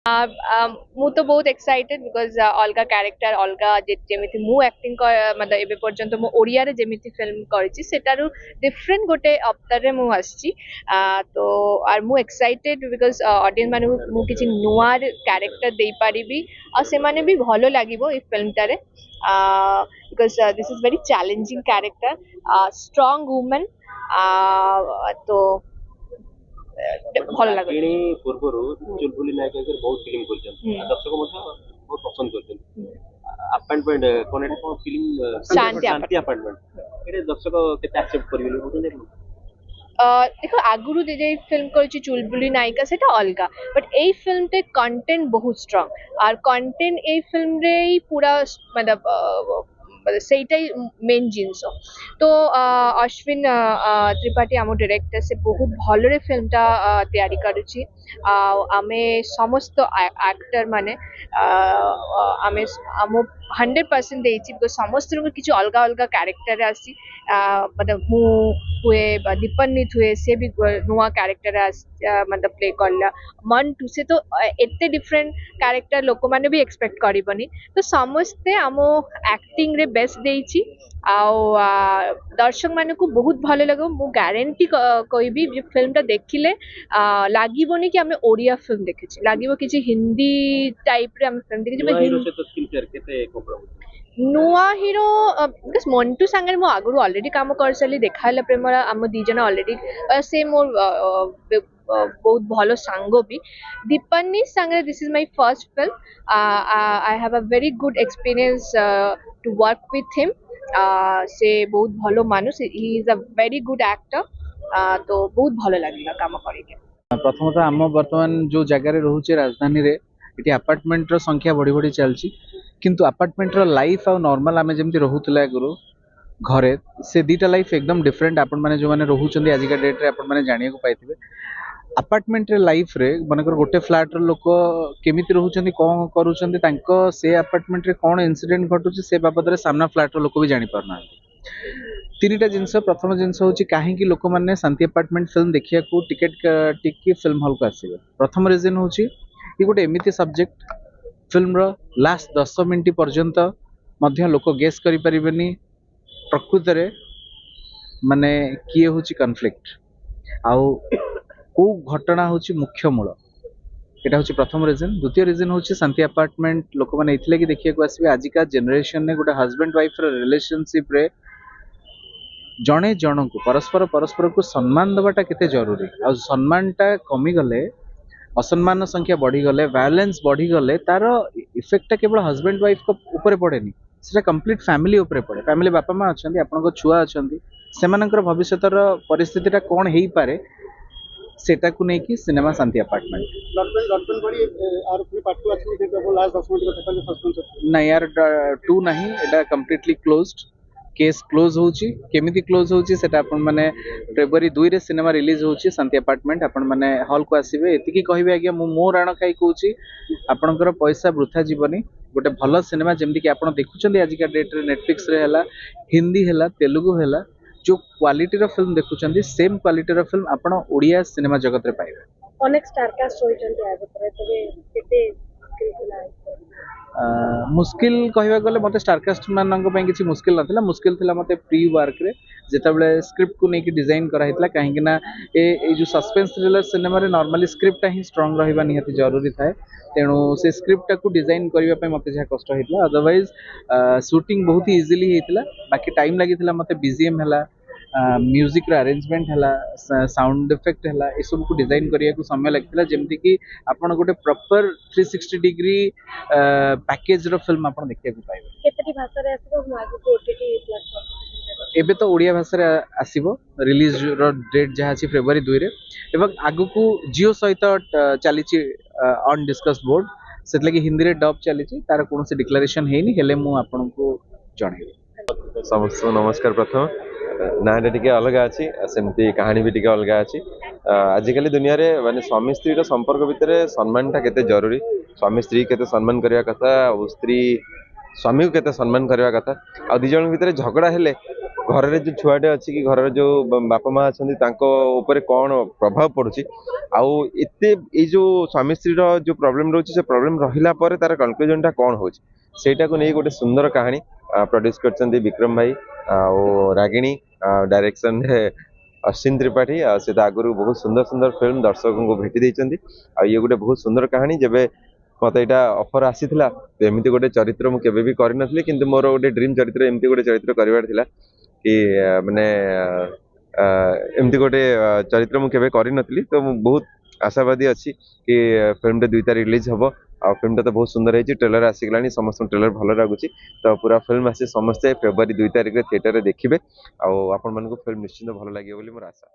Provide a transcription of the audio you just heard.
ମୁଁ ତ ବହୁତ ଏକ୍ସାଇଟେଡ୍ ବିକଜ ଅଲଗା କ୍ୟାରେକ୍ଟର ଅଲଗା ଯେମିତି ମୁଁ ଆକ୍ଟିଂ ମାନେ ଏବେ ପର୍ଯ୍ୟନ୍ତ ମୁଁ ଓଡ଼ିଆରେ ଯେମିତି ଫିଲ୍ମ କରିଛି ସେଟାରୁ ଡିଫରେଣ୍ଟ ଗୋଟେ ଅବତାରରେ ମୁଁ ଆସିଛି। ତ ଆଉ ମୁଁ ଏକ୍ସାଇଟେଡ୍ ବିକଜ ଅଡିଏନ୍ସ ମାନଙ୍କୁ ମୁଁ କିଛି ନୂଆ କ୍ୟାରେକ୍ଟର ଦେଇପାରିବି ଆଉ ସେମାନେ ବି ଭଲ ଲାଗିବ ଏଇ ଫିଲ୍ମଟାରେ because this is very challenging character strong woman ତ ଭଲ ଲାଗୁଛି। ପୂର୍ବରୁ ଚୁଲବୁଲି ନାୟକ ବହୁତ ଫିଲ୍ମ କରିଛନ୍ତି ଦର୍ଶକ ମଧ୍ୟ ବହୁତ ପସନ୍ଦ କରିଛନ୍ତି। ଆପାର୍ଟମେଣ୍ଟ କଣ ଏଟା କଣ ଫିଲ୍ମ ଶାନ୍ତି ଆପାର୍ଟମେଣ୍ଟ ଏଟା ଦର୍ଶକ କେତେ ଆକ୍ସେପ୍ଟ କରିବେ କହୁଛନ୍ତି ଆପଣ? ଦେଖ ଆଗରୁ যে ফিল্ম করেছি চুলবুলি নায়িকা সেটা অলগা বাট এই ফিল্মতে কন্টেন্ট বহুত স্ট্রং আর কন্টেন্ট এই ফিল্মরেই পুরা মানে সেইটাই মেন জিনিস তো অশ্বিন ত্রিপাঠী ଆମ ଡିରେକ୍ଟର ସେ ବହୁତ ଭଲରେ ଫିଲ୍ମଟା ତିଆରି କରୁଛି ଆଉ ଆମେ ସମସ୍ତ ଆକ୍ଟର ମାନେ ଆମେ ଆମ 100% ଦେଇଛି ବିକଜ ସମସ୍ତଙ୍କୁ କିଛି ଅଲଗା ଅଲଗା କ୍ୟାରେକ୍ଟର ଆସିଛି ମାନେ ମୁଁ हुए दीपन्नित हुए से भी नुआ कैरेक्टर मतलब प्ले करला मन टू से तो एते डिफरेंट कैरेक्टर लोक माने भी एक्सपेक्ट करिबनी तो समस्ते आम एक्टिंग रे बेस्ट देइछि आउ दर्शक मान को बहुत भल लगे मु ग्यारंटी कहबी जे फिल्म टा देखिले लागिबोनी कि आमे ओडिया फिल्म देखिछि लागिबो किछि हिंदी टाइप रे आमे फिल्म देखिछि नुआ हिरो बिकज मंटू सांगे मु आगु ऑलरेडी काम कर सारी देखाला प्रेमरा आम दी जन ऑलरेडी से मोर बहुत भलो सांग भी दीपन्नी सांगे this is my first film I have a very good experience to work with him से बहुत भलो मानुस he is a very good actor तो बहुत भलो लागला काम करिके प्रथमतः आम बर्तमान जो जगार रोचे राजधानी रे ये आपार्टमेंट संख्या बढ़ी बढ़ी चलती किंतु आपार्टमेंट लाइफ आ नॉर्मल आम जमी रोला आगु घरे से दीटा लाइफ एकदम डिफरेंट आपण मैंने जो मैंने रोचन आजिका डेट रे आपण मैंने जानिया पाइबे आपार्टमेंट लाइफ रे मनकर गोटे फ्लैट लोक केमी रोचंती कौन करूँ से आपार्टमेंट रे कौन इनसीडेंट घटुची से बाबद सामना फ्लैट लोक भी जानी पारना तीनटा जिनस प्रथम जिनस हूँ कहीं लोक मैंने शांति अपार्टमेंट फिल्म देखिया टिकेट टिकी फिल्म हॉल को आसवे प्रथम रिजन हूँ ये गोटे एमती सब्जेक्ट फिल्म लास्ट 10 मिनट पर्यंत लोक गेस करें प्रकृत रे माने किए हूँ कन्फ्लिक्ट आउ को घटना हूँ मुख्य मूल यहाँ हूँ प्रथम रिजन द्वितीय रिजन हूँ शांति अपार्टमेंट लोक मैंने कि देखिए आसवे आजिका जेनेरेशन ने गोटे हजबैंड वाइफ रिलेशनशिप रे जड़े जन को परस्पर को सम्मान दबाटा केते जरूरी आ सम्मानटा कमीगले असम्मान संख्या बढ़ीगले वायलेंस बढ़ीगले तार इफेक्टा केवल हजबैंड वाइफ को ऊपर पड़ेनी से कंप्लीट फैमिली ऊपर पड़े फैमिली बापा माँ अच्छा आपण छुआ अच्छा से भविष्य परिस्थिति कौन हो पारे सेटा को लेकिन सिनेमा शांति अपार्टमेंट ना यार 2 नहीं एटा कंप्लीटली क्लोज्ड केस क्लोज होची केमिति क्लोज होची सेटा आपण माने फेब्रुआरी 2 रे सिनेमा रिलीज होची शांति अपार्टमेंट आपण माने हॉल को आसीबे एतिकी कहबे आज्ञा मो राण खाई कहूची आपणकर पैसा वृथा जीवनी गोटे भल सिनेमा जेमति कि आपण देखुचंदी आजिका डेट रे नेटफ्लिक्स रे हला हिंदी हला तेलुगु हला जो क्वालिटी रो फिल्म देखुचंदी सेम क्वालिटी रो फिल्म आपण ओडिया सिनेमा जगत रे पाइबे अनेक स्टार कास्ट होइचंती आ भितर तबे केते मुस्किल कहवा गले मत स्टारकास्ट मान किसी मुस्किल ना मुस्किल थिला मते प्री वर्क रे जेतबले स्क्रिप्ट को लेकिन डिजाइन कराइतला कहीं ना ए जो सस्पेंस थ्रिलर सिनेमा रे नॉर्मली स्क्रिप्ट ही स्ट्रांग रहबा निहाती जरूरी थाए तेणु से स्क्रिप्ट को डिजाइन करबा पे मते जहा कष्ट होइतला अदरवाइज शूटिंग बहुत ही इजीली होइतला बाकी टाइम लागितला मते बीजीएम हला म्यूजिक रो अरेंजमेंट हला साउंड इफेक्ट हला ए सब को डिजाइन करिया को समय लागतिला जेमति कि आपण गोटे प्रॉपर 360 डिग्री पैकेज रो फिल्म आपण देखिया को पाइबे केतटी भाषा रे आसीबो मागु ओटीटी प्लेटफॉर्म एबे तो ओडिया भाषा रे आसीबो रिलीज रो डेट जहा अछि फेब्रुआरी 2 रे एवं आगु को जियो सहित चली छि ऑन डिस्कस बोर्ड सेत लगी हिंदी रे डब चली छि तार कोनोसी डिक्लेरेशन हेनी हेले मु आपण को जणैबे समस्त नमस्कार प्रथम नाटा टी अलग अच्छी सेमती कहानी भी टी अलग अच्छी आजिकल दुनिया रे माने स्वामी स्त्री संपर्क भितर सम्मानटा केते जरूरी स्वामी स्त्री केते सम्मान करने कथा और स्त्री स्वामी को केते सम्मान करने कथा आ दी जन भितर झगड़ा हेले घर जो छुआटे अच्छी कि घर जो बापा माँ अच्छा कौन प्रभाव पड़ुची आउ एते ये जो स्वामी स्त्री जो प्रोब्लेम रोचे से प्रोब्लेम रहिला पर तार कनक्लूजन टा कौन हो सेटा को नहीं गोटे सुंदर कहानी प्रोड्यूस कर विक्रम भाई रागिणी डायरेक्शन अश्विन त्रिपाठी से आगुरी बहुत सुंदर सुंदर फिल्म दर्शकों को भेटी देइचंदी ये गोटे बहुत सुंदर कहानी जब मत यहाँ ऑफर आसी तो एमती गोटे चरित्र मुझे भी करनी कि मोर गोटे ड्रीम चरित्र एमती गोटे चरित्र करार कि माने एमती गोटे चरित्र मुझे करनी तो बहुत आशावादी अच्छी कि फिल्म 2 तारिख रिलीज हम आ फिल्म तो बहुत सुंदर है ट्रेलर आसीगला समस्त ट्रेलर भल लगुच तो पूरा फिल्म आसी समस्ते फेब्रुआरी 2 तारिख थिएटर में देखिए आपण मानक फिल्म निश्चिंत भल लगे मोर आशा।